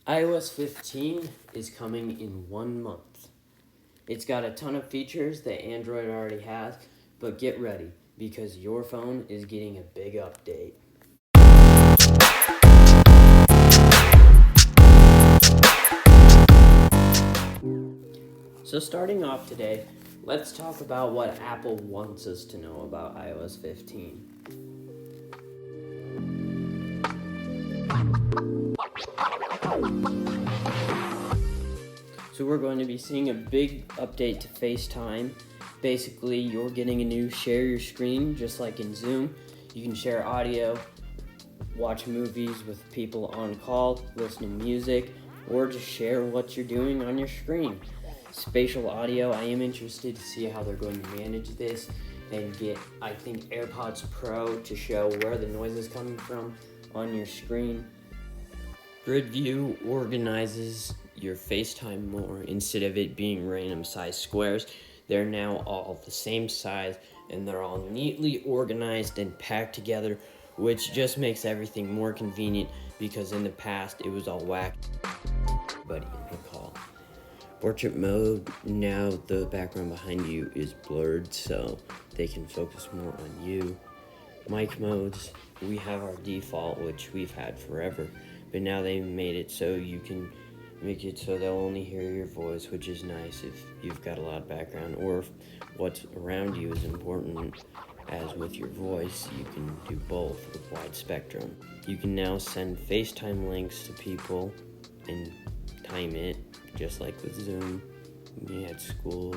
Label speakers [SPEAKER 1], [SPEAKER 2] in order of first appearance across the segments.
[SPEAKER 1] iOS 15 is coming in 1 month. It's got a ton of features that Android already has, but get ready because your phone is getting a big update. So starting off today, let's talk about what Apple wants us to know about iOS 15. So we're going to be seeing a big update to FaceTime. Basically, you're getting a new share your screen, just like in Zoom. You can share audio, watch movies with people on call, listen to music, or just share what you're doing on your screen. Spatial audio, I am interested to see how they're going to manage this and get, I think, AirPods Pro to show where the noise is coming from on your screen. Grid View organizes your FaceTime more. Instead of it being random size squares, they're now all the same size and they're all neatly organized and packed together, which just makes everything more convenient because in the past it was all whacked. Buddy in the call. Portrait mode, now the background behind you is blurred so they can focus more on you. Mic modes, we have our default, which we've had forever, but now they made it so you can make it so they'll only hear your voice, which is nice if you've got a loud background or if what's around you is important. As with your voice, you can do both with wide spectrum. You can now send FaceTime links to people and time it, just like with Zoom. Me at school.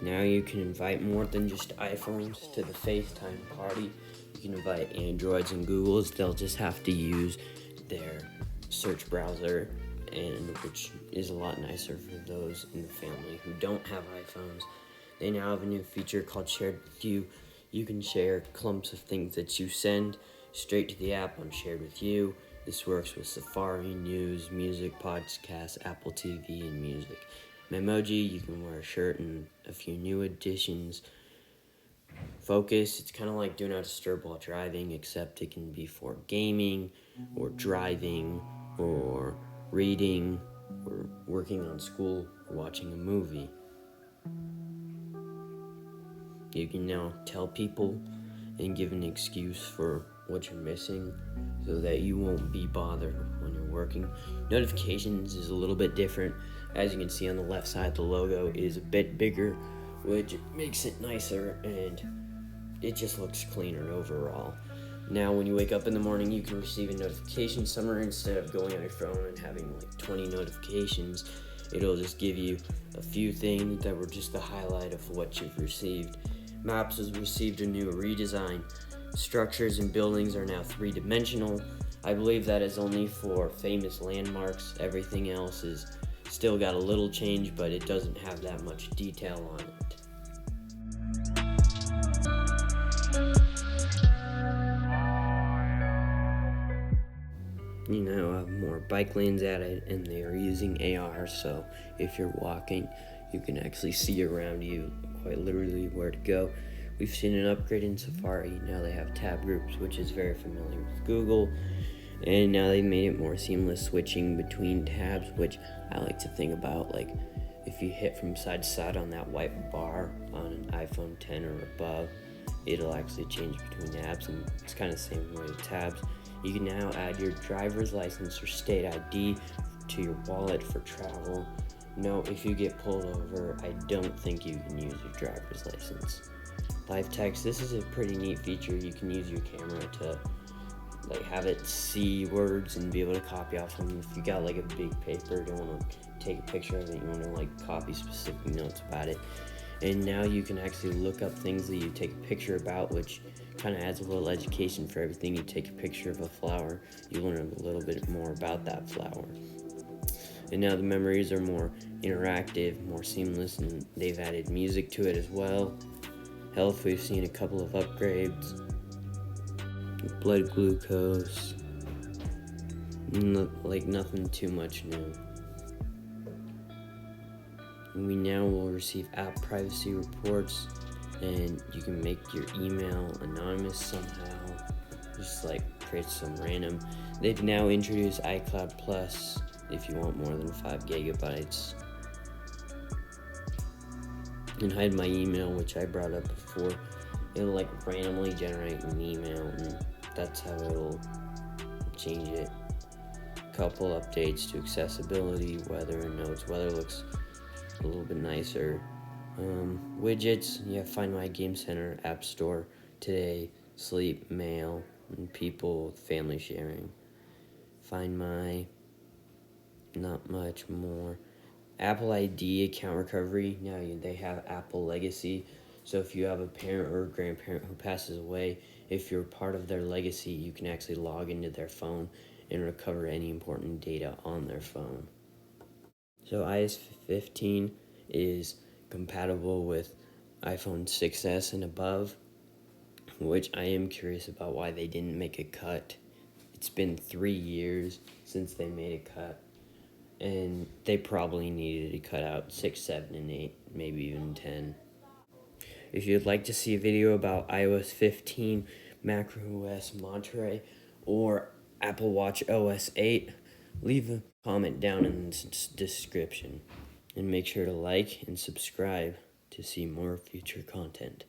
[SPEAKER 1] Now you can invite more than just iPhones to the FaceTime party. You can invite Androids and Googles. They'll just have to use their search browser, and which is a lot nicer for those in the family who don't have iPhones. They now have a new feature called Shared With You. You can share clumps of things that you send straight to the app on Shared With You. This works with Safari, News, Music, Podcasts, Apple TV, and Music. Memoji, you can wear a shirt and a few new additions. Focus, it's kind of like Do Not Disturb while driving, except it can be for gaming, or driving, or reading, or working on school, or watching a movie. You can now tell people and give an excuse for what you're missing so that you won't be bothered when you're working. Notifications is a little bit different. As you can see on the left side, the logo is a bit bigger, which makes it nicer and it just looks cleaner overall. Now when you wake up in the morning, you can receive a notification summary instead of going on your phone and having like 20 notifications. It'll just give you a few things that were just the highlight of what you've received. Maps has received a new redesign. Structures and buildings are now three-dimensional. I believe that is only for famous landmarks. Everything else is still got a little change, but it doesn't have that much detail on it. You now have more bike lanes added, and they are using AR, so if you're walking, you can actually see around you quite literally where to go. We've seen an upgrade in Safari. Now they have tab groups, which is very familiar with Google, and now they made it more seamless switching between tabs, which I like to think about, like if you hit from side to side on that white bar on an iPhone 10 or above, it'll actually change between apps, and it's kind of the same way with tabs. You can now add your driver's license or state ID to your wallet for travel. No, if you get pulled over, I don't think you can use your driver's license. Live text, this is a pretty neat feature. You can use your camera to like have it see words and be able to copy off them. If you got like a big paper, don't want to take a picture of it, you want to like copy specific notes about it. And now you can actually look up things that you take a picture about, which kind of adds a little education for everything. You take a picture of a flower, you learn a little bit more about that flower. And now the memories are more interactive, more seamless, and they've added music to it as well. Health, we've seen a couple of upgrades. Blood glucose, nothing too much new. We now will receive app privacy reports, and you can make your email anonymous somehow. just like create some random. They've now introduced iCloud Plus if you want more than 5 gigabytes. And hide my email, which I brought up before. It'll like randomly generate an email, and that's how it'll change it. Couple updates to accessibility, weather, and notes. Weather looks a little bit nicer. Widgets, Find My Game Center, App Store, Today, Sleep, Mail, and People, Family Sharing. Find My, not much more. Apple ID account recovery. Now they have Apple Legacy. So if you have a parent or a grandparent who passes away, if you're part of their legacy, you can actually log into their phone and recover any important data on their phone. So iOS 15 is compatible with iPhone 6s and above, which I am curious about why they didn't make a cut. It's been 3 years since they made a cut, and they probably needed to cut out 6, 7, and 8, maybe even 10. If you'd like to see a video about iOS 15, macOS Monterey, or Apple Watch OS 8, leave a comment down in the description. And make sure to like and subscribe to see more future content.